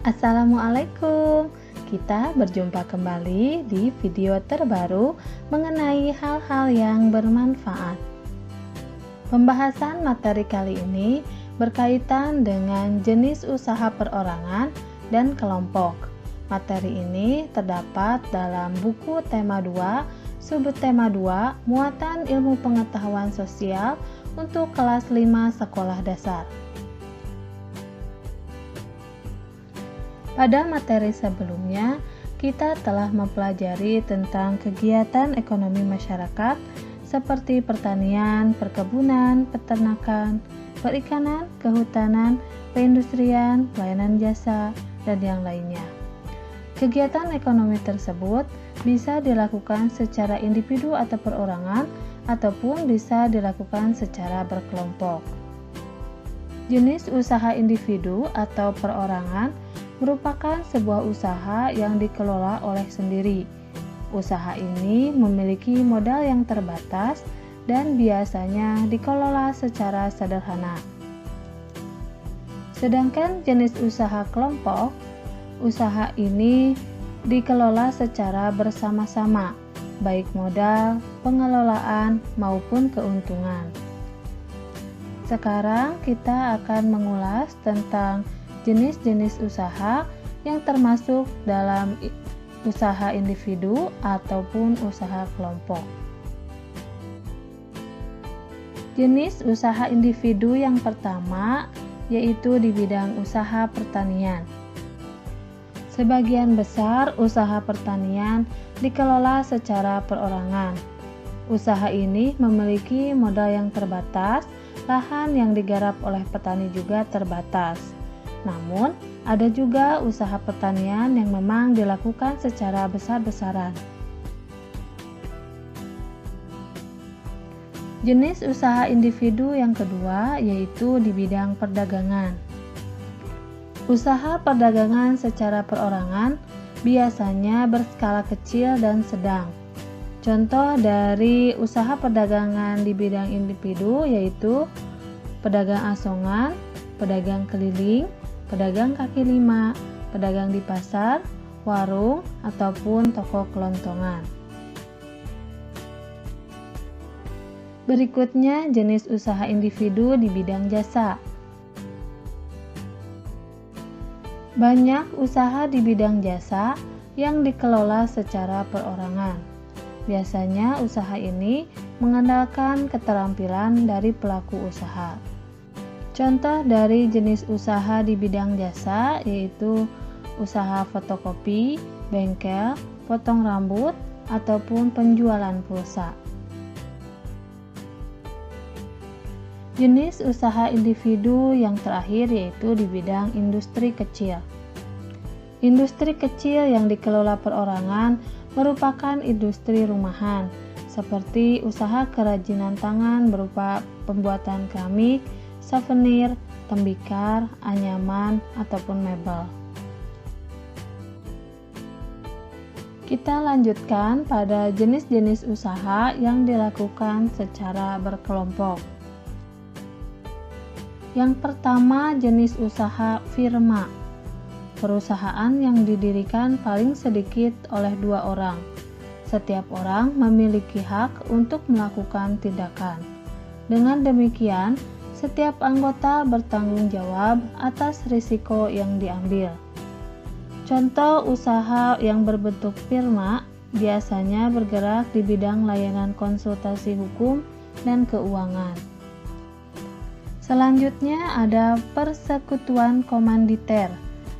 Assalamualaikum. Kita berjumpa kembali di video terbaru mengenai hal-hal yang bermanfaat. Pembahasan materi kali ini berkaitan dengan jenis usaha perorangan dan kelompok. Materi ini terdapat dalam buku tema 2, subtema 2, muatan ilmu pengetahuan sosial untuk kelas 5 sekolah dasar. Pada materi sebelumnya, kita telah mempelajari tentang kegiatan ekonomi masyarakat seperti pertanian, perkebunan, peternakan, perikanan, kehutanan, perindustrian, pelayanan jasa, dan yang lainnya. Kegiatan ekonomi tersebut bisa dilakukan secara individu atau perorangan, ataupun bisa dilakukan secara berkelompok. Jenis usaha individu atau perorangan merupakan sebuah usaha yang dikelola oleh sendiri. Usaha ini memiliki modal yang terbatas dan biasanya dikelola secara sederhana. Sedangkan jenis usaha kelompok, usaha ini dikelola secara bersama-sama, baik modal, pengelolaan, maupun keuntungan. Sekarang kita akan mengulas tentang jenis-jenis usaha yang termasuk dalam usaha individu ataupun usaha kelompok. Jenis usaha individu yang pertama yaitu di bidang usaha pertanian. Sebagian besar usaha pertanian dikelola secara perorangan. Usaha ini memiliki modal yang terbatas, lahan yang digarap oleh petani juga terbatas. Namun, ada juga usaha pertanian yang memang dilakukan secara besar-besaran. Jenis usaha individu yang kedua yaitu di bidang perdagangan. Usaha perdagangan secara perorangan biasanya berskala kecil dan sedang. Contoh dari usaha perdagangan di bidang individu yaitu pedagang asongan, pedagang keliling, pedagang kaki lima, pedagang di pasar, warung, ataupun toko kelontongan. Berikutnya jenis usaha individu di bidang jasa. Banyak usaha di bidang jasa yang dikelola secara perorangan. Biasanya usaha ini mengandalkan keterampilan dari pelaku usaha. Contoh dari jenis usaha di bidang jasa yaitu usaha fotokopi, bengkel, potong rambut, ataupun penjualan pulsa. Jenis usaha individu yang terakhir yaitu di bidang industri kecil. Industri kecil yang dikelola perorangan merupakan industri rumahan, seperti usaha kerajinan tangan berupa pembuatan keramik, souvenir, tembikar, anyaman, ataupun mebel. Kita lanjutkan pada jenis-jenis usaha yang dilakukan secara berkelompok. Yang pertama, jenis usaha firma. Perusahaan yang didirikan paling sedikit oleh 2 orang. Setiap orang memiliki hak untuk melakukan tindakan. Dengan demikian, setiap anggota bertanggung jawab atas risiko yang diambil. Contoh usaha yang berbentuk firma biasanya bergerak di bidang layanan konsultasi hukum dan keuangan. Selanjutnya ada persekutuan komanditer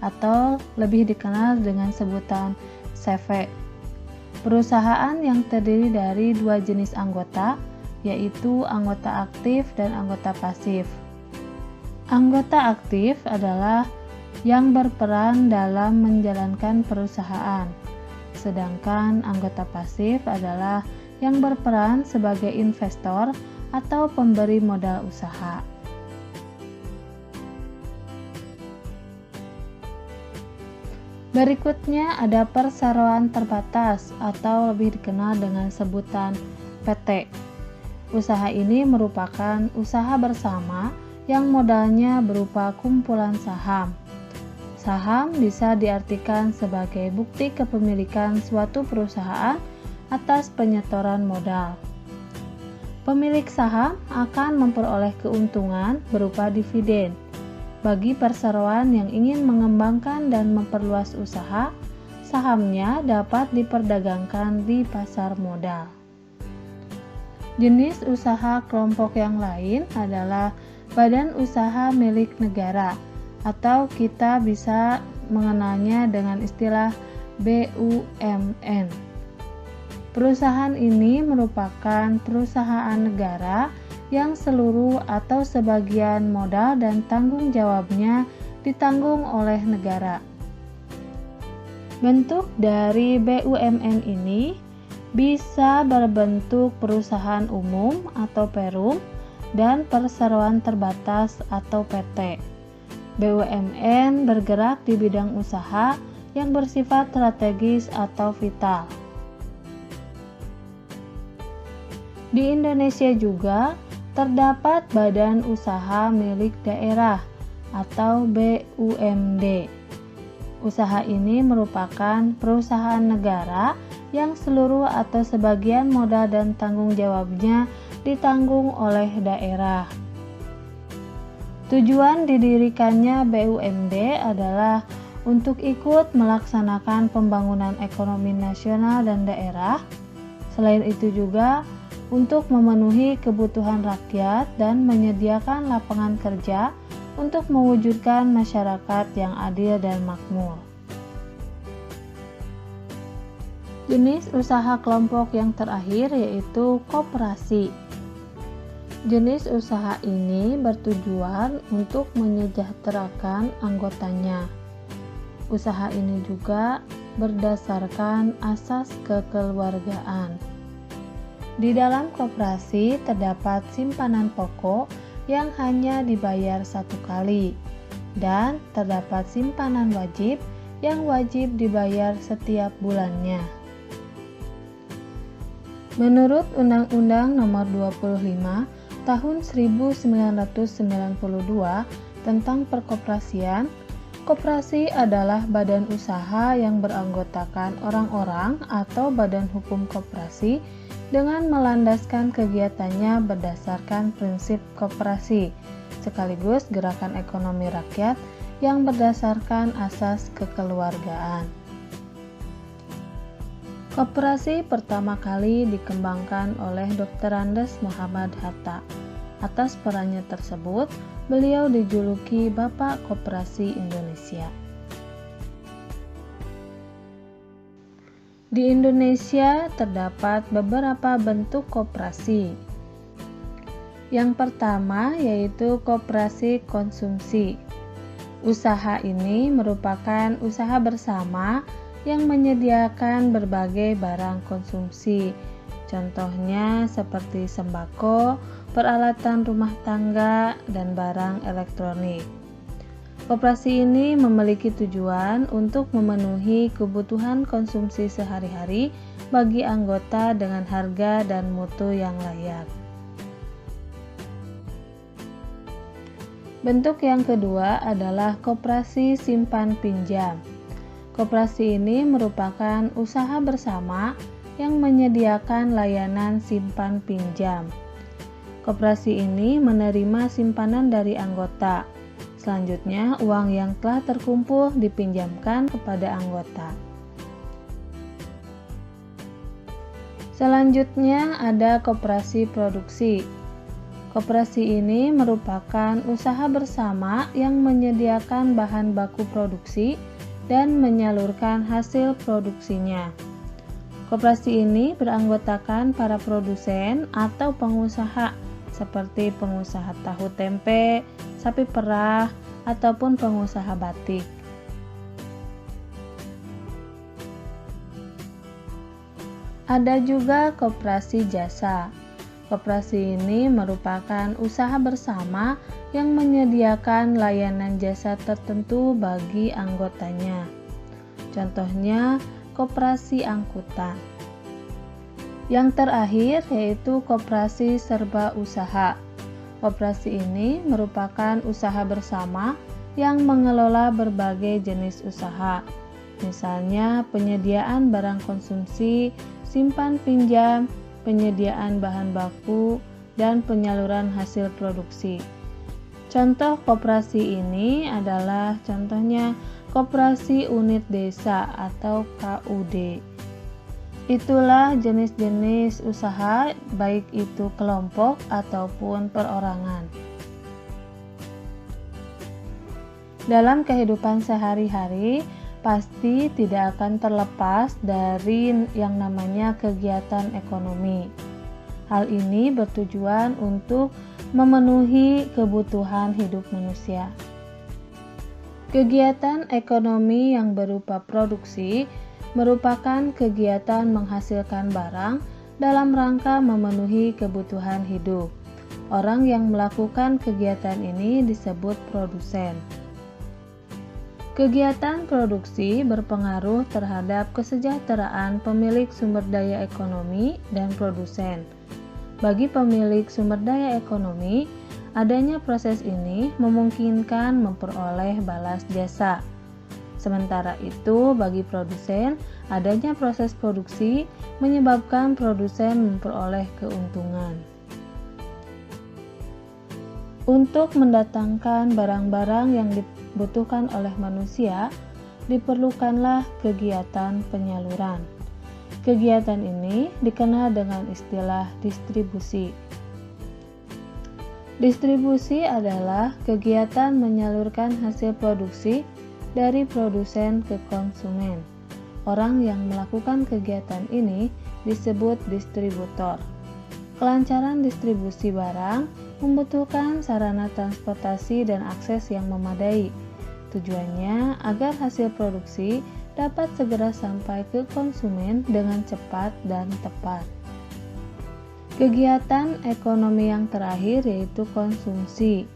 atau lebih dikenal dengan sebutan CV. Perusahaan yang terdiri dari 2 jenis anggota, yaitu anggota aktif dan anggota pasif. Anggota aktif adalah yang berperan dalam menjalankan perusahaan, sedangkan anggota pasif adalah yang berperan sebagai investor atau pemberi modal usaha. Berikutnya ada perseroan terbatas atau lebih dikenal dengan sebutan PT. Usaha ini merupakan usaha bersama yang modalnya berupa kumpulan saham. Saham bisa diartikan sebagai bukti kepemilikan suatu perusahaan atas penyetoran modal. Pemilik saham akan memperoleh keuntungan berupa dividen. Bagi perseroan yang ingin mengembangkan dan memperluas usaha, sahamnya dapat diperdagangkan di pasar modal. Jenis usaha kelompok yang lain adalah badan usaha milik negara, atau kita bisa mengenalnya dengan istilah BUMN. Perusahaan ini merupakan perusahaan negara yang seluruh atau sebagian modal dan tanggung jawabnya ditanggung oleh negara. Bentuk dari BUMN ini bisa berbentuk perusahaan umum atau perum dan perseroan terbatas atau PT. BUMN bergerak di bidang usaha yang bersifat strategis atau vital. Di Indonesia juga terdapat badan usaha milik daerah atau BUMD. Usaha ini merupakan perusahaan negara yang seluruh atau sebagian modal dan tanggung jawabnya ditanggung oleh daerah. Tujuan didirikannya BUMD adalah untuk ikut melaksanakan pembangunan ekonomi nasional dan daerah. Selain itu juga untuk memenuhi kebutuhan rakyat dan menyediakan lapangan kerja untuk mewujudkan masyarakat yang adil dan makmur. Jenis usaha kelompok yang terakhir yaitu koperasi. Jenis usaha ini bertujuan untuk menyejahterakan anggotanya. Usaha ini juga berdasarkan asas kekeluargaan. Di dalam koperasi terdapat simpanan pokok yang hanya dibayar satu kali, dan terdapat simpanan wajib yang wajib dibayar setiap bulannya. Menurut Undang-Undang Nomor 25 Tahun 1992 tentang perkoperasian, koperasi adalah badan usaha yang beranggotakan orang-orang atau badan hukum koperasi dengan melandaskan kegiatannya berdasarkan prinsip koperasi, sekaligus gerakan ekonomi rakyat yang berdasarkan asas kekeluargaan. Koperasi pertama kali dikembangkan oleh Dr. Andes Muhammad Hatta. Atas perannya tersebut, beliau dijuluki Bapak Koperasi Indonesia. Di Indonesia terdapat beberapa bentuk koperasi. Yang pertama yaitu koperasi konsumsi. Usaha ini merupakan usaha bersama yang menyediakan berbagai barang konsumsi. Contohnya seperti sembako, peralatan rumah tangga, dan barang elektronik. Koperasi ini memiliki tujuan untuk memenuhi kebutuhan konsumsi sehari-hari bagi anggota dengan harga dan mutu yang layak. Bentuk yang kedua adalah koperasi simpan pinjam. Koperasi ini merupakan usaha bersama yang menyediakan layanan simpan pinjam. Koperasi ini menerima simpanan dari anggota. Selanjutnya, uang yang telah terkumpul dipinjamkan kepada anggota. Selanjutnya ada koperasi produksi. Koperasi ini merupakan usaha bersama yang menyediakan bahan baku produksi dan menyalurkan hasil produksinya. Koperasi ini beranggotakan para produsen atau pengusaha seperti pengusaha tahu tempe, sapi perah, ataupun pengusaha batik. Ada juga koperasi jasa. Koperasi ini merupakan usaha bersama yang menyediakan layanan jasa tertentu bagi anggotanya. Contohnya, koperasi angkutan. Yang terakhir yaitu koperasi serba usaha. Koperasi ini merupakan usaha bersama yang mengelola berbagai jenis usaha, misalnya penyediaan barang konsumsi, simpan pinjam, penyediaan bahan baku, dan penyaluran hasil produksi. Contoh koperasi ini adalah contohnya Koperasi Unit Desa atau KUD. Itulah jenis-jenis usaha, baik itu kelompok ataupun perorangan. Dalam kehidupan sehari-hari, pasti tidak akan terlepas dari yang namanya kegiatan ekonomi. Hal ini bertujuan untuk memenuhi kebutuhan hidup manusia. Kegiatan ekonomi yang berupa produksi merupakan kegiatan menghasilkan barang dalam rangka memenuhi kebutuhan hidup. Orang yang melakukan kegiatan ini disebut produsen. Kegiatan produksi berpengaruh terhadap kesejahteraan pemilik sumber daya ekonomi dan produsen. Bagi pemilik sumber daya ekonomi, adanya proses ini memungkinkan memperoleh balas jasa. Sementara itu, bagi produsen, adanya proses produksi menyebabkan produsen memperoleh keuntungan. Untuk mendatangkan barang-barang yang dibutuhkan oleh manusia, diperlukanlah kegiatan penyaluran. Kegiatan ini dikenal dengan istilah distribusi. Distribusi adalah kegiatan menyalurkan hasil produksi dari produsen ke konsumen. Orang yang melakukan kegiatan ini disebut distributor. Kelancaran distribusi barang membutuhkan sarana transportasi dan akses yang memadai. Tujuannya agar hasil produksi dapat segera sampai ke konsumen dengan cepat dan tepat. Kegiatan ekonomi yang terakhir yaitu konsumsi.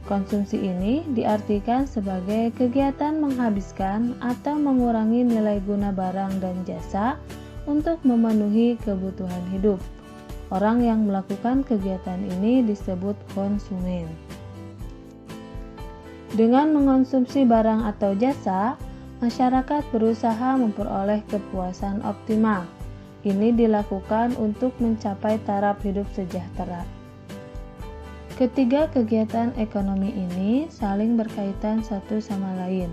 Konsumsi ini diartikan sebagai kegiatan menghabiskan atau mengurangi nilai guna barang dan jasa untuk memenuhi kebutuhan hidup. Orang yang melakukan kegiatan ini disebut konsumen. Dengan mengonsumsi barang atau jasa, masyarakat berusaha memperoleh kepuasan optimal. Ini dilakukan untuk mencapai taraf hidup sejahtera. Ketiga kegiatan ekonomi ini saling berkaitan satu sama lain.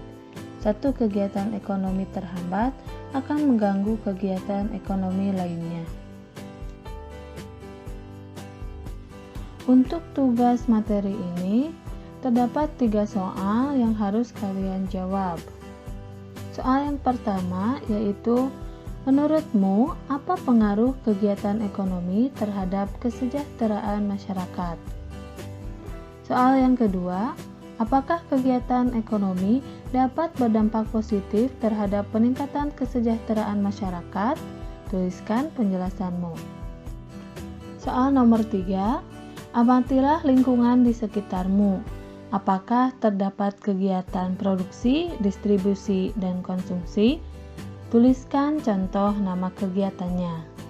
Satu kegiatan ekonomi terhambat akan mengganggu kegiatan ekonomi lainnya. Untuk tugas materi ini, terdapat 3 soal yang harus kalian jawab. Soal yang pertama yaitu, menurutmu apa pengaruh kegiatan ekonomi terhadap kesejahteraan masyarakat? Soal yang kedua, apakah kegiatan ekonomi dapat berdampak positif terhadap peningkatan kesejahteraan masyarakat? Tuliskan penjelasanmu. Soal nomor 3, amatilah lingkungan di sekitarmu. Apakah terdapat kegiatan produksi, distribusi, dan konsumsi? Tuliskan contoh nama kegiatannya.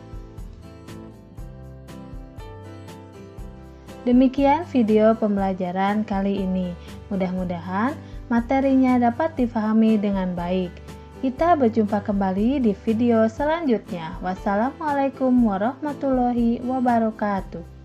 Demikian video pembelajaran kali ini. Mudah-mudahan materinya dapat difahami dengan baik. Kita berjumpa kembali di video selanjutnya. Wassalamualaikum warahmatullahi wabarakatuh.